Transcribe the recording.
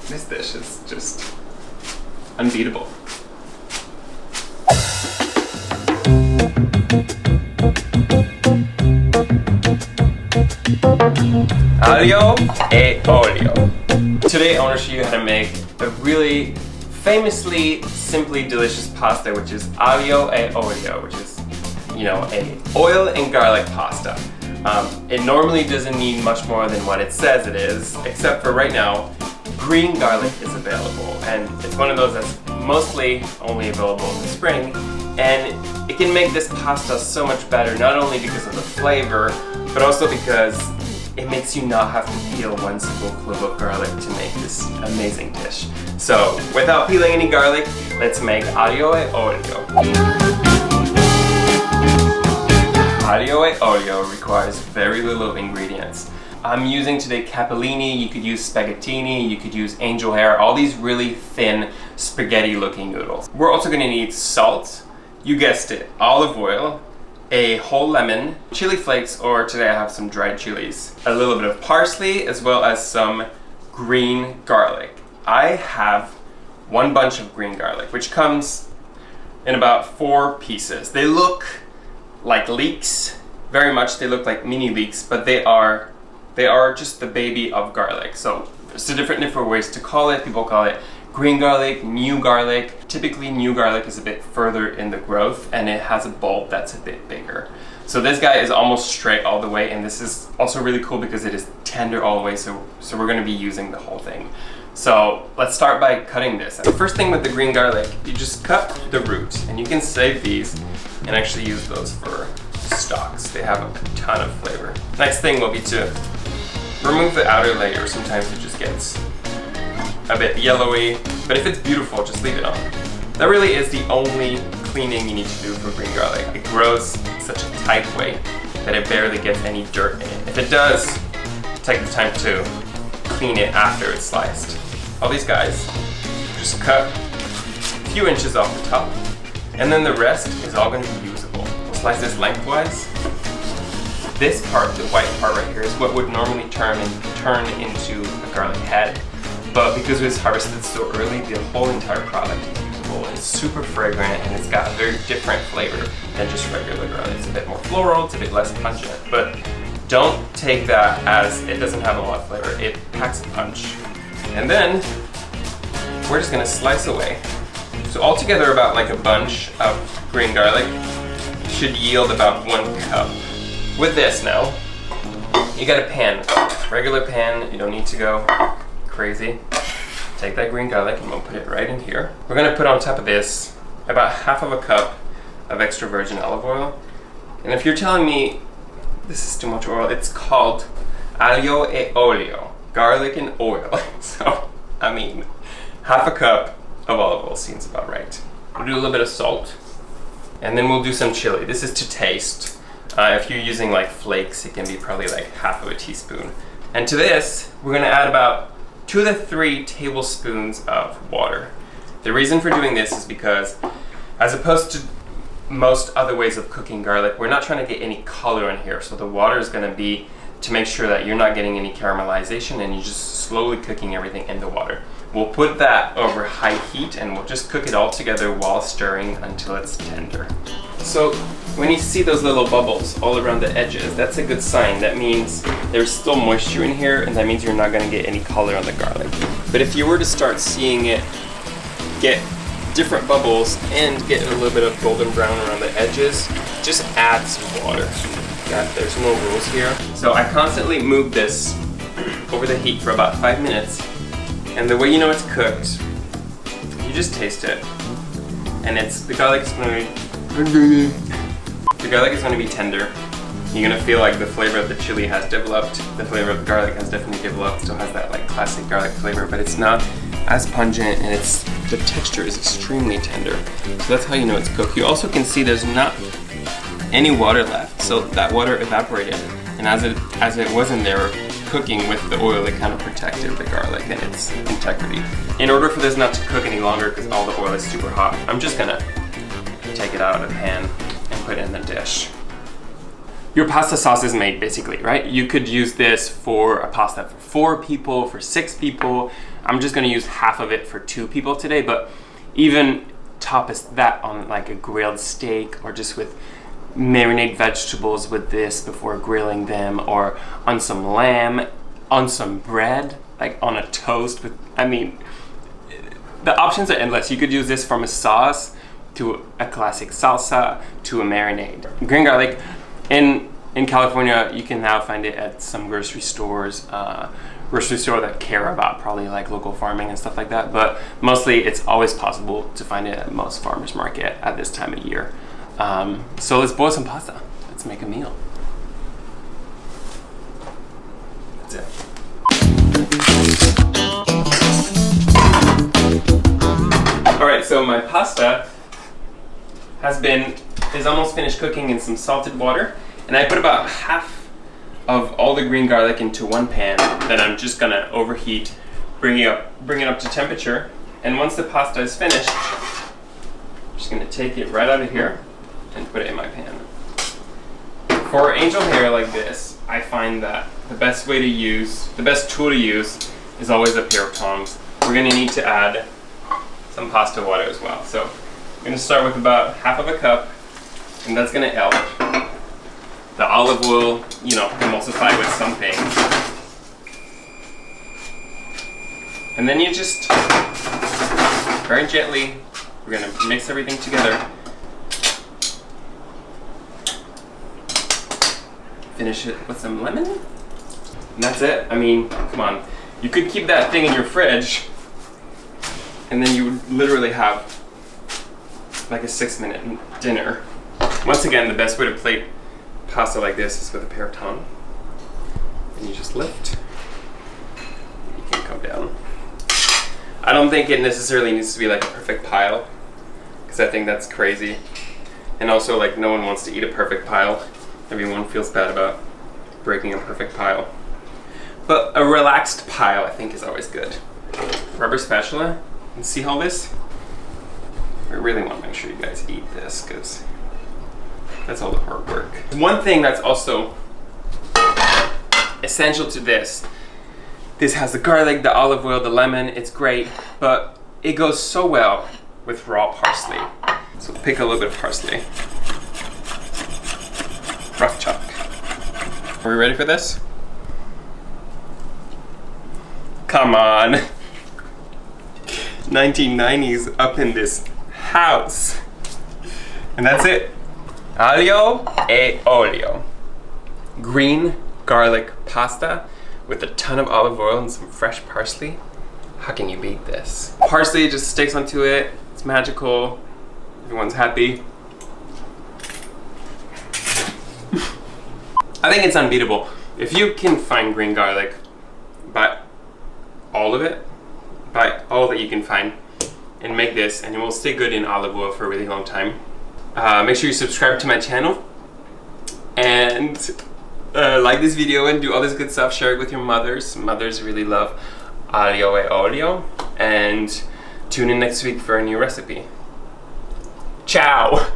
This dish is just unbeatable. Alio e olio. Today I want to show you how to make a really famously simply delicious pasta, which is aglio e olio, which is, you know, a oil and garlic pasta. It normally doesn't need much more than what it says it is, except for right now, green garlic is available, and it's one of those that's mostly only available in the spring, and it can make this pasta so much better, not only because of the flavor, but also because it makes you not have to peel one single clove of garlic to make this amazing dish. So, without peeling any garlic, let's make aglio e olio. Aglio e olio requires very little ingredients. I'm using today Capellini, you could use Spaghettini, you could use angel hair, all these really thin spaghetti looking noodles. We're also going to need salt, you guessed it, olive oil, a whole lemon, chili flakes, or today I have some dried chilies, a little bit of parsley, as well as some green garlic. I have one bunch of green garlic, which comes in about 4 pieces. They look like leeks, very much. They look like mini leeks, but they are just the baby of garlic. So there's different ways to call it. People call it green garlic, new garlic. Typically new garlic is a bit further in the growth and it has a bulb that's a bit bigger. So this guy is almost straight all the way, and this is also really cool because it is tender all the way, so we're going to be using the whole thing. So let's start by cutting this. The first thing with the green garlic, you just cut the root, and you can save these and actually use those for stalks. They have a ton of flavor. Next thing will be to remove the outer layer. Sometimes it just gets a bit yellowy, but if it's beautiful, just leave it on. That really is the only cleaning you need to do for green garlic. It grows in such a tight way that it barely gets any dirt in it. If it does, take the time to clean it after it's sliced. All these guys, just cut a few inches off the top, and then the rest is all going to be usable. We'll slice this lengthwise. This part, the white part right here, is what would normally turn into a garlic head, but because it was harvested so early, the whole entire product is usable. It's super fragrant, and it's got a very different flavor than just regular garlic. It's a bit more floral, it's a bit less pungent, but don't take that as it doesn't have a lot of flavor. It packs a punch. And then we're just gonna slice away. So altogether about like a bunch of green garlic should yield about 1 cup. With this now, you got a pan, regular pan, you don't need to go crazy. Take that green garlic and we'll put it right in here. We're gonna put on top of this about half of a cup of extra virgin olive oil. And if you're telling me this is too much oil, it's called aglio e olio, garlic and oil. So, I mean, half a cup of olive oil seems about right. We'll do a little bit of salt, and then we'll do some chili. This is to taste. If you're using like flakes, it can be probably like half of a teaspoon. And to this, we're gonna add about 2 to 3 tablespoons of water. The reason for doing this is because, as opposed to most other ways of cooking garlic, we're not trying to get any color in here, so the water is going to be to make sure that you're not getting any caramelization and you're just slowly cooking everything in the water. We'll put that over high heat and we'll just cook it all together while stirring until it's tender. So when you see those little bubbles all around the edges, that's a good sign. That means there's still moisture in here, and that means you're not going to get any color on the garlic. But if you were to start seeing it get different bubbles and get a little bit of golden brown around the edges, just add some water. There's no rules here. So I constantly move this over the heat for about 5 minutes, and the way you know it's cooked, you just taste it. And the garlic is going to be tender. You're going to feel like the flavor of the chili has developed, the flavor of the garlic has definitely developed, still has that like classic garlic flavor, but it's not as pungent, and the texture is extremely tender. So that's how you know it's cooked. You also can see there's not any water left, so that water evaporated, and as it was in there cooking with the oil, it kind of protected the garlic and its integrity. In order for this not to cook any longer, because all the oil is super hot, I'm just gonna take it out of the pan and put it in the dish. your pasta sauce is made basically, right? You could use this for a pasta for 4 people, for 6 people. I'm just gonna use half of it for 2 people today, but even top that on like a grilled steak, or just with marinate vegetables with this before grilling them, or on some lamb, on some bread, like on a toast with, I mean, the options are endless. You could use this from a sauce to a classic salsa to a marinade. Green garlic, in California, you can now find it at some grocery stores, that care about probably like local farming and stuff like that. But mostly, it's always possible to find it at most farmers market at this time of year. So let's boil some pasta. Let's make a meal. That's it. All right, so my pasta is almost finished cooking in some salted water, and I put about half of all the green garlic into one pan. Then I'm just gonna overheat, bring it up to temperature, and once the pasta is finished, I'm just gonna take it right out of here and put it in my pan. For angel hair like this, I find that the best tool to use is always a pair of tongs. We're gonna need to add some pasta water as well. So I'm gonna start with about half of a cup, and that's gonna help. The olive oil, emulsify with some things. And then you just, very gently, we're gonna mix everything together. Finish it with some lemon. And that's it. I mean, come on. You could keep that thing in your fridge, and then you would literally have like a 6-minute dinner. Once again, the best way to plate pasta like this is with a pair of tongs. And you just lift. You can come down. I don't think it necessarily needs to be like a perfect pile, because I think that's crazy. And also, like, no one wants to eat a perfect pile. Everyone feels bad about breaking a perfect pile. But a relaxed pile, I think, is always good. Rubber spatula, and see all this? I really want to make sure you guys eat this, because that's all the hard work. One thing that's also essential to this has the garlic, the olive oil, the lemon. It's great, but it goes so well with raw parsley. So pick a little bit of parsley. Rough chop. Are we ready for this? Come on. 1990s up in this house. And that's it. Alio e olio. Green garlic pasta with a ton of olive oil and some fresh parsley. How can you beat this? Parsley just sticks onto it. It's magical. Everyone's happy. I think it's unbeatable. If you can find green garlic, buy all of it. Buy all that you can find and make this, and it will stay good in olive oil for a really long time. Make sure you subscribe to my channel and like this video and do all this good stuff. Share it with your mothers. Mothers really love Alio e olio. And tune in next week for a new recipe. Ciao!